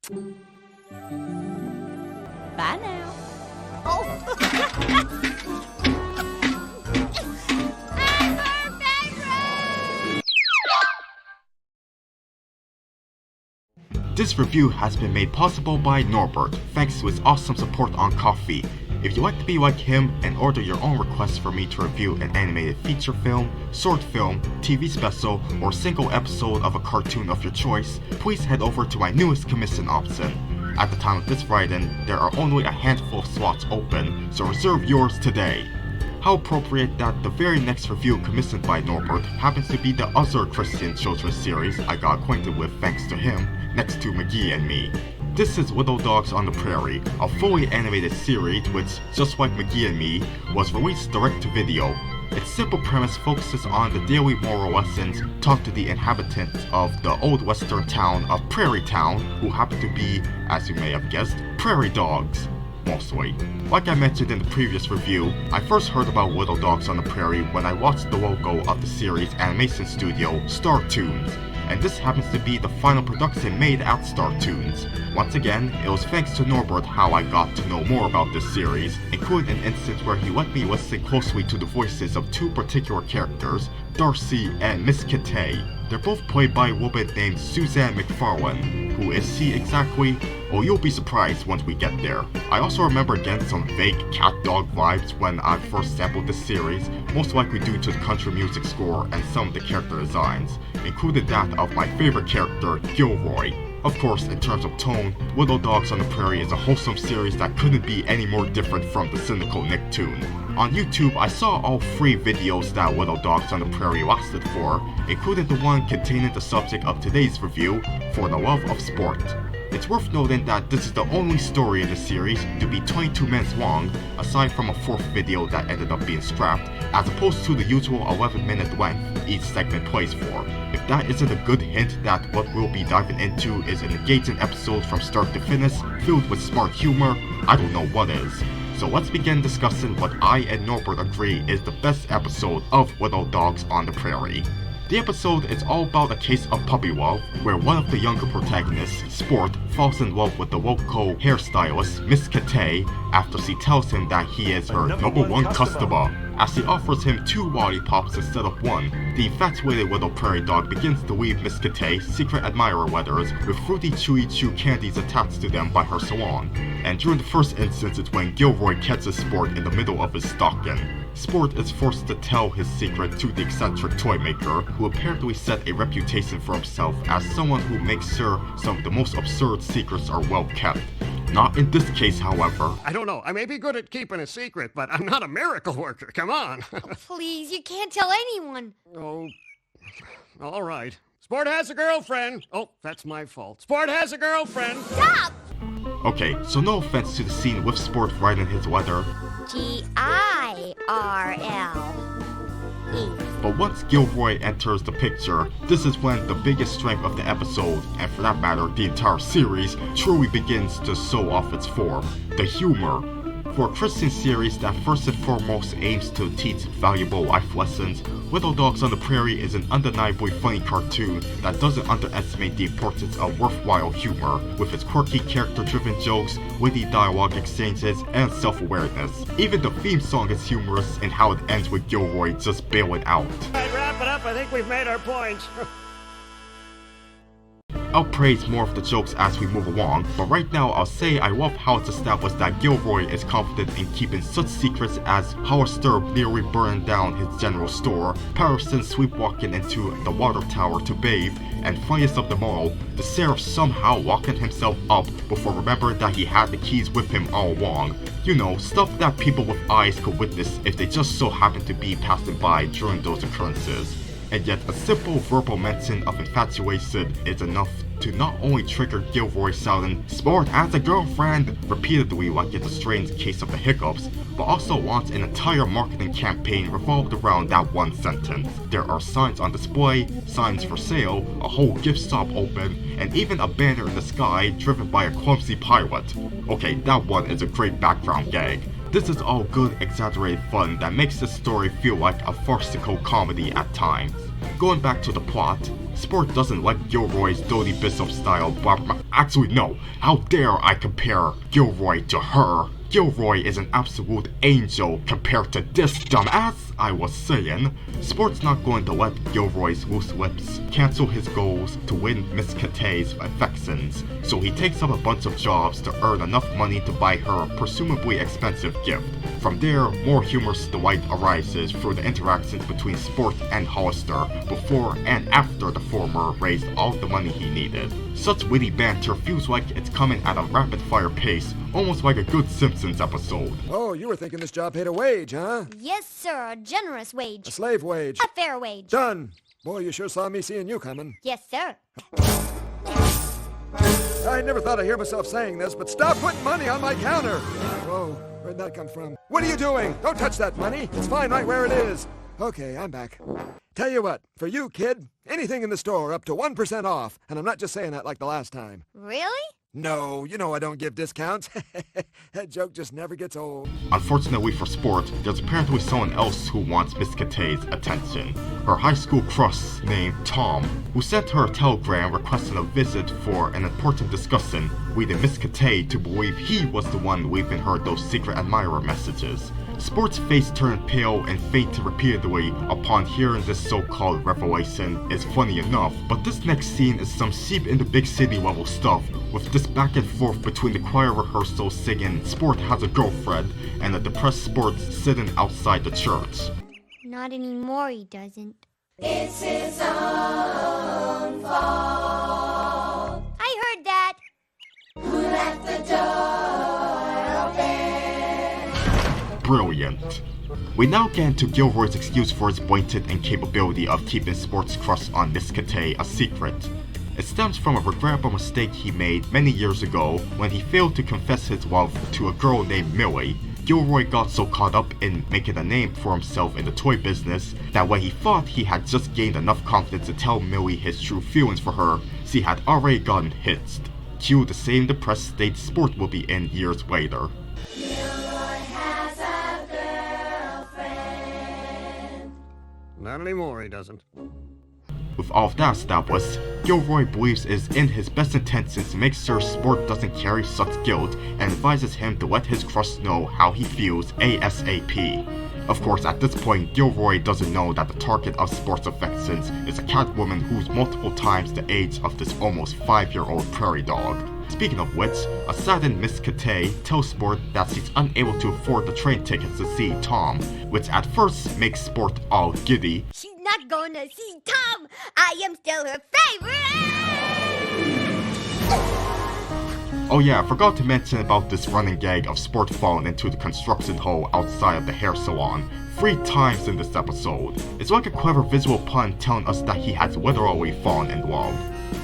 Bye now. Oh. This review has been made possible by Norbert, thanks to his awesome support on Ko-fi. If you'd like to be like him and order your own requests for me to review an animated feature film, short film, TV special, or single episode of a cartoon of your choice, please head over to my newest commission option. At the time of this writing, there are only a handful of slots open, so reserve yours today. How appropriate that the very next review commissioned by Norbert happens to be the other Christian children's series I got acquainted with thanks to him, next to McGee and me. This is Widow Dogs on the Prairie, a fully animated series which, just like McGee and Me, was released direct to video. Its simple premise focuses on the daily moral lessons taught to the inhabitants of the old western town of Prairie Town, who happen to be, as you may have guessed, prairie dogs. Mostly. Like I mentioned in the previous review, I first heard about Widow Dogs on the Prairie when I watched the logo of the series animation studio Startoons, and this happens to be the final production made at Startoons. Once again, it was thanks to Norbert how I got to know more about this series, including an instance where he let me listen closely to the voices of two particular characters, Darcy and Miss Kitty. They're both played by a woman named Suzanne McFarlane. Who is she exactly? Oh, you'll be surprised once we get there. I also remember getting some vague cat-dog vibes when I first sampled this series, most likely due to the country music score and some of the character designs, including that of my favorite character, Gilroy. Of course, in terms of tone, Widow Dogs on the Prairie is a wholesome series that couldn't be any more different from the cynical Nicktoon. On YouTube, I saw all 3 videos that Widow Dogs on the Prairie lasted for, including the one containing the subject of today's review, For the Love of Sport. It's worth noting that this is the only story in the series to be 22 minutes long, aside from a 4th video that ended up being scrapped, as opposed to the usual 11-minute length each segment plays for. If that isn't a good hint that what we'll be diving into is an engaging episode from start to finish, filled with smart humor, I don't know what is. So let's begin discussing what I and Norbert agree is the best episode of Widow Dogs on the Prairie. The episode is all about a case of puppy love, where one of the younger protagonists, Sport, falls in love with the local hairstylist, Miss Kitty, after she tells him that he is her number one customer. As she offers him 2 lollipops instead of 1, the infatuated little prairie dog begins to leave Miss Kitty's secret admirer letters with fruity chewy chew candies attached to them by her salon. And during the first instance it's when Gilroy catches Sport in the middle of his stocking. Sport is forced to tell his secret to the eccentric toy maker, who apparently set a reputation for himself as someone who makes sure some of the most absurd secrets are well kept. Not in this case, however. I don't know. I may be good at keeping a secret, but I'm not a miracle worker. Come on. Please, you can't tell anyone. Oh, all right. Sport has a girlfriend. Oh, that's my fault. Sport has a girlfriend. Stop! Okay, so no offense to the scene with Sport writing his letter. G-I-R-L-E. But once Gilroy enters the picture, this is when the biggest strength of the episode, and for that matter the entire series, truly begins to show off its form, the humor. For a Christian series that first and foremost aims to teach valuable life lessons, Widow Dogs on the Prairie is an undeniably funny cartoon that doesn't underestimate the importance of worthwhile humor, with its quirky character-driven jokes, witty dialogue exchanges, and self-awareness. Even the theme song is humorous in how it ends with Gilroy just bailing out. All right, wrap it up. I think we've made our points. I'll praise more of the jokes as we move along, but right now I'll say I love how it's established that Gilroy is confident in keeping such secrets as Hollister nearly burning down his general store, Patterson sleepwalking into the water tower to bathe, and funniest of them all, the sheriff somehow locking himself up before remembering that he had the keys with him all along. You know, stuff that people with eyes could witness if they just so happened to be passing by during those occurrences. And yet a simple verbal mention of infatuation is enough to not only trigger Gilroy shouting "Sport has a girlfriend" repeatedly like it's a strange case of the hiccups, but also launch an entire marketing campaign revolved around that one sentence. There are signs on display, signs for sale, a whole gift shop open, and even a banner in the sky driven by a clumsy pilot. Okay, that one is a great background gag. This is all good exaggerated fun that makes this story feel like a farcical comedy at times. Going back to the plot, Sport doesn't like Gilroy's Dolly Bishop style actually no, how dare I compare Gilroy to her? Gilroy is an absolute angel compared to this dumbass. I was saying, Sport's not going to let Gilroy's loose lips cancel his goals to win Miss Katay's affections, so he takes up a bunch of jobs to earn enough money to buy her a presumably expensive gift. From there, more humorous delight arises through the interactions between Sport and Hollister before and after the former raised all the money he needed. Such witty banter feels like it's coming at a rapid-fire pace, almost like a good Simpsons episode. Oh, you were thinking this job paid a wage, huh? Yes, sir, a generous wage. A slave wage. A fair wage. Done. Boy, you sure saw me seeing you coming. Yes, sir. I never thought I'd hear myself saying this, but stop putting money on my counter. Whoa, where'd that come from? What are you doing? Don't touch that money. It's fine right where it is. Okay, I'm back. Tell you what, for you, kid, anything in the store up to 1% off. And I'm not just saying that like the last time. Really? No, you know I don't give discounts. That joke just never gets old. Unfortunately for Sport, there's apparently someone else who wants Miss Katay's attention. Her high school crush named Tom, who sent her a telegram requesting a visit for an important discussion, leading Miss Katay to believe he was the one leaving her those secret admirer messages. Sport's face turned pale and fainted repeatedly upon hearing this so-called revelation is funny enough, but this next scene is some sheep in the big city level stuff, with this back and forth between the choir rehearsal singing Sport has a girlfriend and a depressed Sport sitting outside the church. Not anymore, he doesn't. It's his own fault. I heard that. Who left the door open? Brilliant. We now get into Gilroy's excuse for his blatant incapability of keeping Sport's crush on Miss Katay a secret. It stems from a regrettable mistake he made many years ago when he failed to confess his love to a girl named Millie. Gilroy got so caught up in making a name for himself in the toy business that when he thought he had just gained enough confidence to tell Millie his true feelings for her, she had already gotten hitched. Cue the same depressed state Sport will be in years later. Not anymore, he doesn't. With all of that established, Gilroy believes it is in his best intentions to make sure Sport doesn't carry such guilt and advises him to let his crush know how he feels ASAP. Of course, at this point, Gilroy doesn't know that the target of Sport's affections is a Catwoman who's multiple times the age of this almost 5-year-old prairie dog. Speaking of which, a saddened Miss Katay tells Sport that she's unable to afford the train tickets to see Tom, which at first makes Sport all giddy. She's not going to see Tom. I am still her favorite. Oh yeah, I forgot to mention about this running gag of Sport falling into the construction hole outside of the hair salon 3 times in this episode. It's like a clever visual pun telling us that he has literally fallen in love.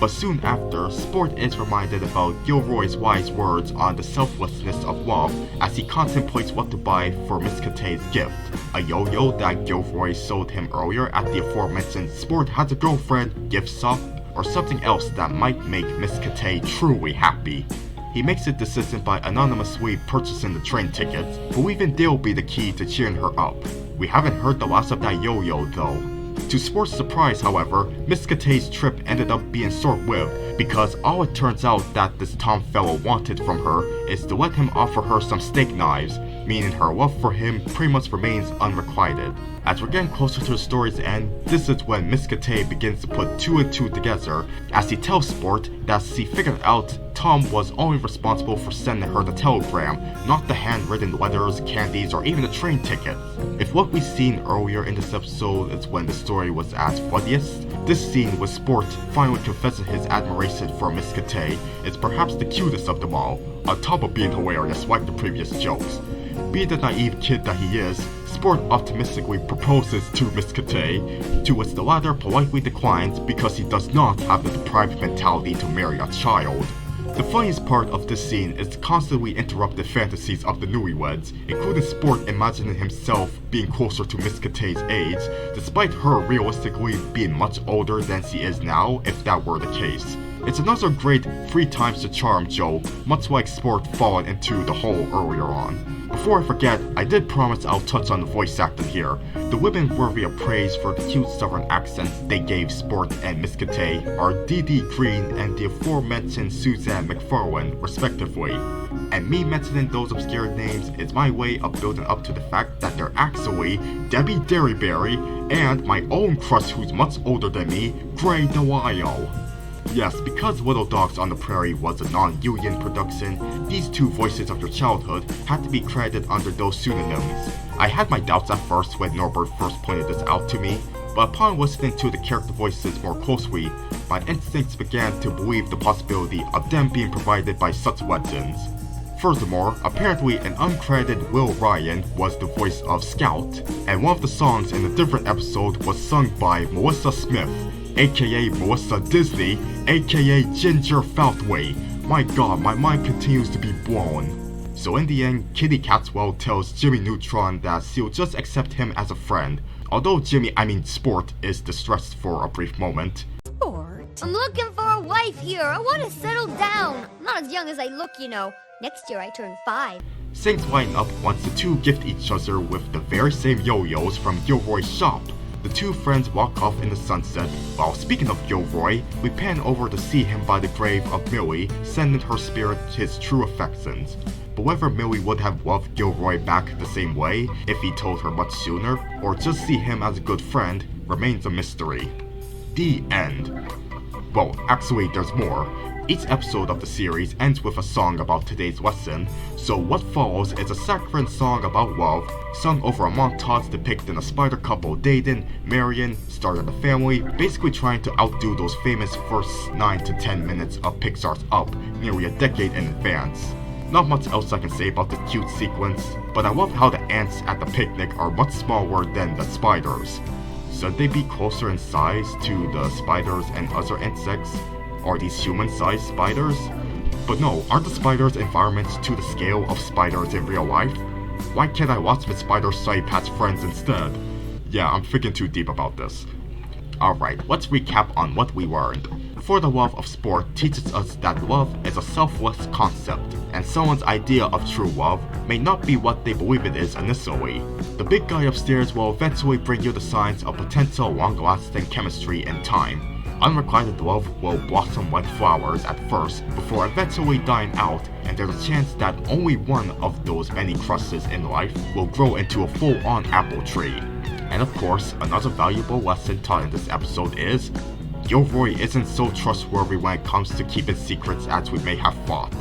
But soon after, Sport is reminded about Gilroy's wise words on the selflessness of love as he contemplates what to buy for Miss Katay's gift. A yo-yo that Gilroy sold him earlier at the aforementioned Sport has a girlfriend gift shop, or something else that might make Miss Katay truly happy. He makes a decision by anonymously purchasing the train tickets, believing they'll be the key to cheering her up. We haven't heard the last of that yo-yo though. To Sport's surprise, however, Miss Katay's trip ended up being short-lived because all it turns out that this Tom fellow wanted from her is to let him offer her some steak knives, meaning her love for him pretty much remains unrequited. As we're getting closer to the story's end, this is when Miss Katay begins to put 2 and 2 together as he tells Sport that she figured out Tom was only responsible for sending her the telegram, not the handwritten letters, candies, or even the train ticket. If what we've seen earlier in this episode is when the story was at funniest, this scene with Sport finally confessing his admiration for Miss Katay is perhaps the cutest of them all, on top of being hilarious like the previous jokes. Being the naive kid that he is, Sport optimistically proposes to Miss Katay, to which the latter politely declines because he does not have the deprived mentality to marry a child. The funniest part of this scene is the constantly interrupted fantasies of the newlyweds, including Sport imagining himself being closer to Miss Katay's age, despite her realistically being much older than she is now if that were the case. It's another great 3 times the charm joke, much like Sport falling into the hole earlier on. Before I forget, I did promise I'll touch on the voice acting here. The women worthy of praise for the cute southern accents they gave Sport and Miss Kate are Dee Green and the aforementioned Suzanne McFarlane, respectively. And me mentioning those obscure names is my way of building up to the fact that they're actually Debbie Derryberry and my own crush who's much older than me, Gray DeWile. Yes, because Little Dogs on the Prairie was a non-union production, these 2 voices of your childhood had to be credited under those pseudonyms. I had my doubts at first when Norbert first pointed this out to me, but upon listening to the character voices more closely, my instincts began to believe the possibility of them being provided by such legends. Furthermore, apparently an uncredited Will Ryan was the voice of Scout, and one of the songs in a different episode was sung by Melissa Smith, aka Melissa Disney, aka Ginger Falthway. My god, my mind continues to be blown. So in the end, Kitty Catwell tells Jimmy Neutron that she'll just accept him as a friend, although Sport is distressed for a brief moment. Sport? I'm looking for a wife here. I want to settle down. I'm not as young as I look, you know. Next year I turn 5. Things line up once the 2 gift each other with the very same yo-yos from Gilroy's shop. The 2 friends walk off in the sunset, while speaking of Gilroy, we pan over to see him by the grave of Millie, sending her spirit his true affections. But whether Millie would have loved Gilroy back the same way if he told her much sooner, or just see him as a good friend, remains a mystery. The end. Well, actually there's more. Each episode of the series ends with a song about today's lesson, so what follows is a saccharine song about love, sung over a montage depicting a spider couple dating, marrying, starting a family, basically trying to outdo those famous first 9 to 10 minutes of Pixar's Up, nearly a decade in advance. Not much else I can say about the cute sequence, but I love how the ants at the picnic are much smaller than the spiders. Should they be closer in size to the spiders and other insects? Are these human-sized spiders? But no, aren't the spiders' environments to the scale of spiders in real life? Why can't I watch the Spider Soy Patch Friends instead? Yeah, I'm thinking too deep about this. Alright, let's recap on what we learned. For the Love of Sport teaches us that love is a selfless concept, and someone's idea of true love may not be what they believe it is initially. The big guy upstairs will eventually bring you the signs of potential long-lasting chemistry in time. Unrequited love will blossom like flowers at first, before eventually dying out, and there's a chance that only one of those many crushes in life will grow into a full-on apple tree. And of course, another valuable lesson taught in this episode is, Gilroy isn't so trustworthy when it comes to keeping secrets as we may have thought.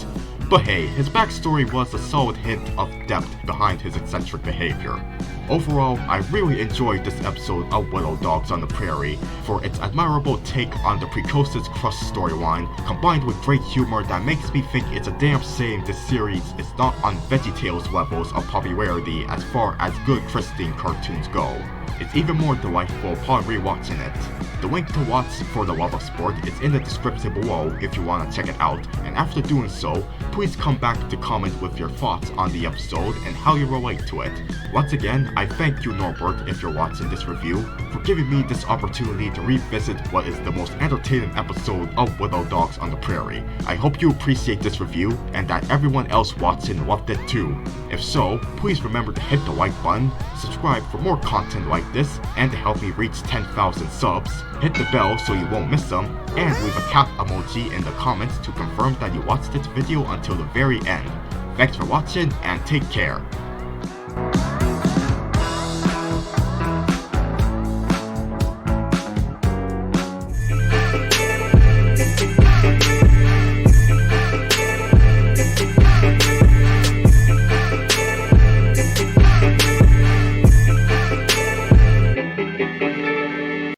But hey, his backstory was a solid hint of depth behind his eccentric behavior. Overall, I really enjoyed this episode of Little Dogs on the Prairie for its admirable take on the precocious crush storyline, combined with great humor that makes me think it's a damn shame this series is not on VeggieTales levels of popularity as far as good Christine cartoons go. It's even more delightful upon rewatching it. The link to watch For the Love of Sport is in the description below if you want to check it out, and after doing so, please come back to comment with your thoughts on the episode and how you relate to it. Once again, I thank you Norbert if you're watching this review, for giving me this opportunity to revisit what is the most entertaining episode of Little Dogs on the Prairie. I hope you appreciate this review, and that everyone else watching loved it too. If so, please remember to hit the like button, subscribe for more content like this, and to help me reach 10,000 subs, hit the bell so you won't miss them, and leave a cat emoji in the comments to confirm that you watched this video until the very end. Thanks for watching, and take care.